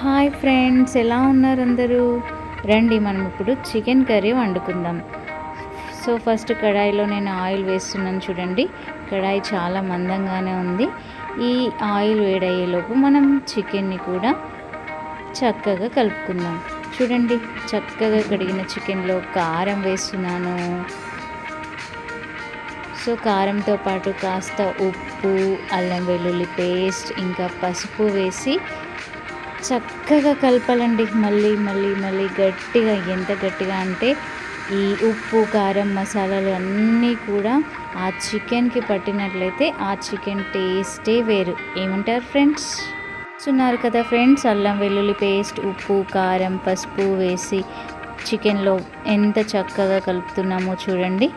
Hi friends, ఎలా ఉన్నారు అందరూ? రండి మనం ఇప్పుడు చికెన్ కర్రీ వండుకుందాం. సో ఫస్ట్ కడాయిలో నేను ఆయిల్ వేస్తున్నాను. చూడండి, కడాయి చాలా మందంగానే ఉంది. ఈ ఆయిల్ వేడయ్యేలోపు మనం చికెన్ని కూడా చక్కగా కలుపుకుందాం. చూడండి, చక్కగా కడిగిన చికెన్లో కారం వేస్తున్నాను. సో కారంతో పాటు కాస్త ఉప్పు, అల్లం వెల్లుల్లి పేస్ట్, ఇంకా పసుపు వేసి చక్కగా కలపాలండి. మళ్ళీ మళ్ళీ మళ్ళీ గట్టిగా, ఎంత గట్టిగా అంటే ఈ ఉప్పు, కారం, మసాలాలు అన్నీ కూడా ఆ చికెన్కి పట్టినట్లయితే ఆ చికెన్ టేస్టే వేరు. ఏమంటారు ఫ్రెండ్స్? చూస్తున్నారు కదా ఫ్రెండ్స్, అల్లం వెల్లుల్లి పేస్ట్, ఉప్పు, కారం, పసుపు వేసి చికెన్లో ఎంత చక్కగా కలుపుతున్నామో చూడండి.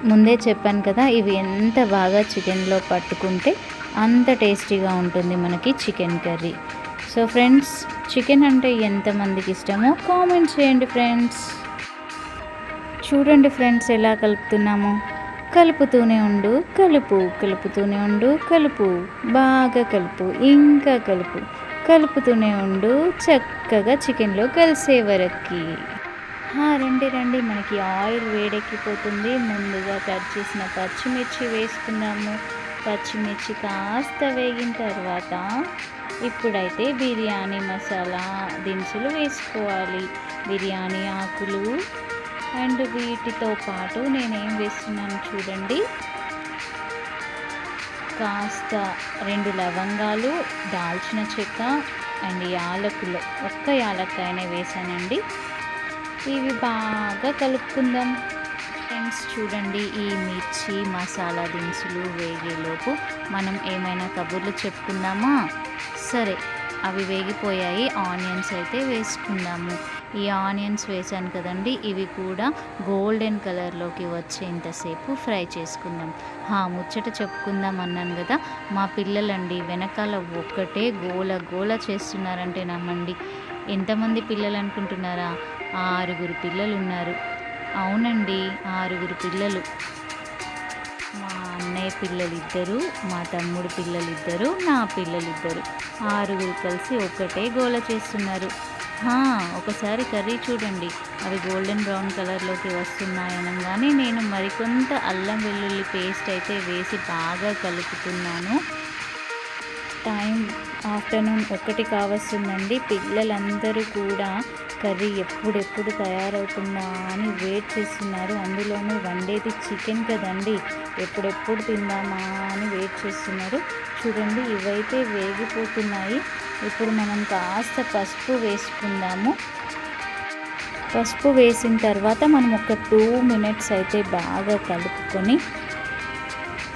ముందే చెప్పాను కదా, ఇవి ఎంత బాగా చికెన్లో పట్టుకుంటే అంత టేస్టీగా ఉంటుంది మనకి chicken curry. So friends, chicken అంటే ఎంతమందికి ఇష్టమో కామెంట్ చేయండి ఫ్రెండ్స్. చూడండి ఫ్రెండ్స్, ఎలా కలుపుతున్నామో. కలుపుతూనే ఉండు, కలుపుతూనే ఉండు, బాగా కలుపు, ఇంకా కలుపుతూనే ఉండు, చక్కగా చికెన్లో కలిసే వరకు. రండి రండి, మనకి ఆయిల్ వేడెక్కిపోతుంది. ముందుగా కట్ చేసిన పచ్చిమిర్చి వేసుకుందాము. పచ్చిమిర్చి కాస్త వేగిన తర్వాత ఇప్పుడైతే బిర్యానీ మసాలా దినుసులు వేసుకోవాలి. బిర్యానీ ఆకులు అండ్ వీటితో పాటు నేనేం వేస్తున్నాను చూడండి, కాస్త 2 లవంగాలు, దాల్చిన చెక్క అండ్ యాలకులు, ఒక్క యాలక్కాయనే వేసానండి. ఇవి బాగా కలుపుకుందాం ఫ్రెండ్స్. చూడండి, ఈ మిర్చి మసాలా దినుసులు వేగేలోపు మనం ఏమైనా కబుర్లు చెప్పుకుందామా? సరే, అవి వేగిపోయాయి. ఆనియన్స్ అయితే వేసుకుందాము. ఈ ఆనియన్స్ వేసాను కదండి, ఇవి కూడా గోల్డెన్ కలర్లోకి వచ్చేంతసేపు ఫ్రై చేసుకుందాం. ముచ్చట చెప్పుకుందాం అన్నాను కదా, మా పిల్లలండి వెనకాల ఒక్కటే గోల చేస్తున్నారంటే నమ్మండి. ఎంతమంది పిల్లలు అనుకుంటున్నారా? 6 పిల్లలు ఉన్నారు. అవునండి, 6 పిల్లలు. మా అన్నయ్య పిల్లలిద్దరు, మా తమ్ముడు పిల్లలిద్దరు, నా పిల్లలిద్దరు, 6 కలిసి ఒకటే గోల చేస్తున్నారు. ఒకసారి కర్రీ చూడండి, అవి గోల్డెన్ బ్రౌన్ కలర్లోకి వస్తున్నాయనగానే నేను మరికొంత అల్లం వెల్లుల్లి పేస్ట్ అయితే వేసి బాగా కలుపుతున్నాను. టైం ఆఫ్టర్నూన్ 1 కావస్తుందండి. పిల్లలందరూ కూడా కర్రీ ఎప్పుడెప్పుడు తయారవుతుందా అని వెయిట్ చేస్తున్నారు. అందులోనూ వండేది చికెన్ కదండి, ఎప్పుడెప్పుడు తిందామా అని వెయిట్ చేస్తున్నారు. చూడండి, ఇవైతే వేగిపోతున్నాయి. ఇప్పుడు మనం కాస్త పసుపు వేసుకుందాము. పసుపు వేసిన తర్వాత మనం ఒక 2 మినిట్స్ అయితే బాగా కలుపుకొని,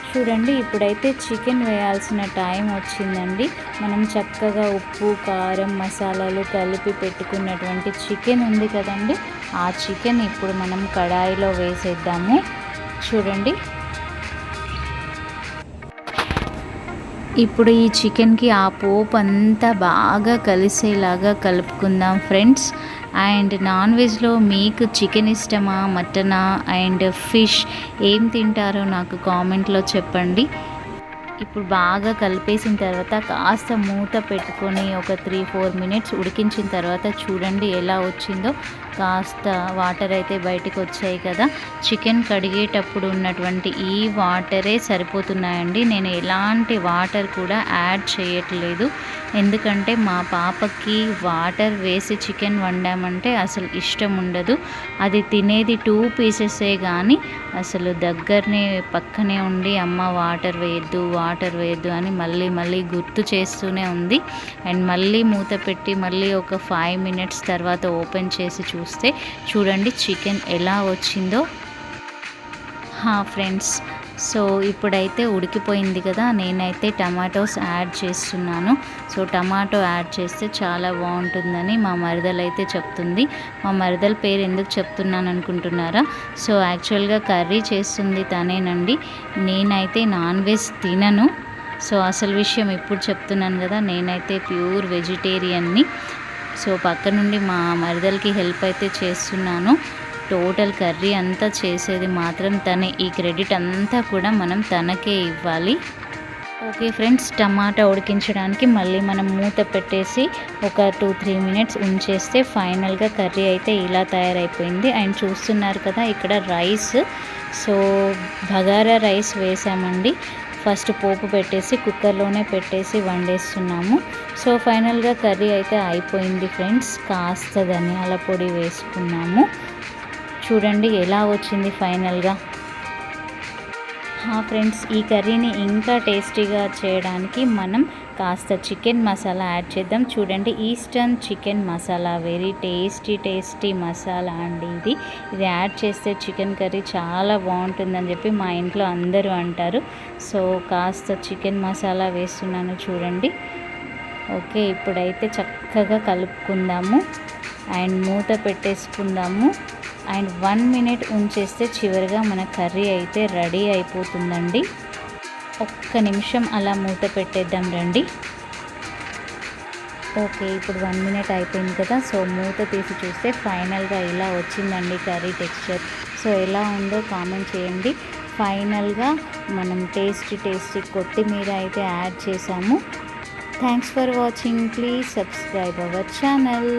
చూడండి ఇప్పుడైతే చికెన్ వేయాల్సిన టైం వచ్చిందండి. మనం చక్కగా ఉప్పు, కారం, మసాలాలు కలిపి పెట్టుకున్నటువంటి చికెన్ ఉంది కదండి, ఆ చికెన్ ఇప్పుడు మనం కడాయిలో వేసేద్దాము. చూడండి, ఇప్పుడు ఈ చికెన్కి ఆ పోపు అంతా బాగా కలిసేలాగా కలుపుకుందాం ఫ్రెండ్స్. అండ్ నాన్ వెజ్లో మీకు చికెన్ ఇష్టమా, మటనా అండ్ ఫిష్ ఏం తింటారో నాకు కామెంట్లో చెప్పండి. ఇప్పుడు బాగా కలిపేసిన తర్వాత కాస్త మూత పెట్టుకొని ఒక 3-4 మినిట్స్ ఉడికించిన తర్వాత చూడండి ఎలా వచ్చిందో. కాస్త వాటర్ అయితే బయటకు వచ్చాయి కదా. చికెన్ కడిగేటప్పుడు ఉన్నటువంటి ఈ వాటరే సరిపోతున్నాయండి. నేను ఎలాంటి వాటర్ కూడా యాడ్ చేయట్లేదు, ఎందుకంటే మా పాపకి వాటర్ వేసి చికెన్ వండామంటే అసలు ఇష్టం ఉండదు. అది తినేది 2 పీసెసే కానీ అసలు దగ్గరనే పక్కనే ఉండి అమ్మ వాటర్ వేయద్దు అని మళ్ళీ గుర్తు చేస్తూనే ఉంది. అండ్ మళ్ళీ మూత పెట్టి మళ్ళీ ఒక 5 మినిట్స్ తర్వాత ఓపెన్ చేసి చూస్తే చూడండి చికెన్ ఎలా వచ్చిందో. ఫ్రెండ్స్, సో ఇప్పుడైతే ఉడికిపోయింది కదా, నేనైతే టమాటోస్ యాడ్ చేస్తున్నాను. సో టమాటో యాడ్ చేస్తే చాలా బాగుంటుందని మా మరదలైతే చెప్తుంది. మా మరదల పేరు ఎందుకు చెప్తున్నాను అనుకుంటున్నారా? సో యాక్చువల్గా కర్రీ చేస్తుంది తనేనండి. నేనైతే నాన్ వెజ్ తినను. సో అసలు విషయం ఇప్పుడు చెప్తున్నాను కదా, నేనైతే ప్యూర్ వెజిటేరియన్ని. సో పక్క నుండి మా మరదలకి హెల్ప్ అయితే చేస్తున్నాను. టోటల్ కర్రీ అంతా చేసేది మాత్రం తనే. ఈ క్రెడిట్ అంతా కూడా మనం తనకే ఇవ్వాలి. ఓకే ఫ్రెండ్స్, టమాటా ఉడికించడానికి మళ్ళీ మనం మూత పెట్టేసి ఒక 2-3 మినిట్స్ ఉంచేస్తే ఫైనల్గా కర్రీ అయితే ఇలా తయారైపోయింది. అండ్ చూస్తున్నారు కదా ఇక్కడ రైస్, సో బగారా రైస్ వేసామండి. ఫస్ట్ పోపు పెట్టేసి కుక్కర్లోనే పెట్టేసి వండేస్తున్నాము. సో ఫైనల్గా కర్రీ అయితే అయిపోయింది ఫ్రెండ్స్. కాస్త ధనియాల పొడి వేసుకున్నాము. చూడండి ఎలా వచ్చింది ఫైనల్గా. ఫ్రెండ్స్, ఈ కర్రీని ఇంకా టేస్టీగా చేయడానికి మనం కాస్త చికెన్ మసాలా యాడ్ చేద్దాం. చూడండి, eastern chicken masala, very tasty masala అండి ఇది యాడ్ చేస్తే చికెన్ కర్రీ చాలా బాగుంటుందని చెప్పి మా ఇంట్లో అందరూ అంటారు. సో కాస్త చికెన్ మసాలా వేస్తున్నాను చూడండి. ఓకే, ఇప్పుడైతే చక్కగా కలుపుకుందాము అండ్ మూత పెట్టేసుకుందాము. అండ్ 1 మినిట్ ఉంచేస్తే చివరిగా మన కర్రీ అయితే రెడీ అయిపోతుందండి. ఒక్క నిమిషం అలా మూత పెట్టేద్దాం రండి. ఓకే, ఇప్పుడు 1 మినిట్ అయిపోయింది కదా. సో మూత తీసి చూస్తే ఫైనల్గా ఇలా వచ్చిందండి కర్రీ టెక్స్చర్. సో ఎలా ఉందో కామెంట్ చేయండి. ఫైనల్గా మనం టేస్టీ కొత్తిమీర అయితే యాడ్ చేసాము. Thanks for watching. Please subscribe our channel.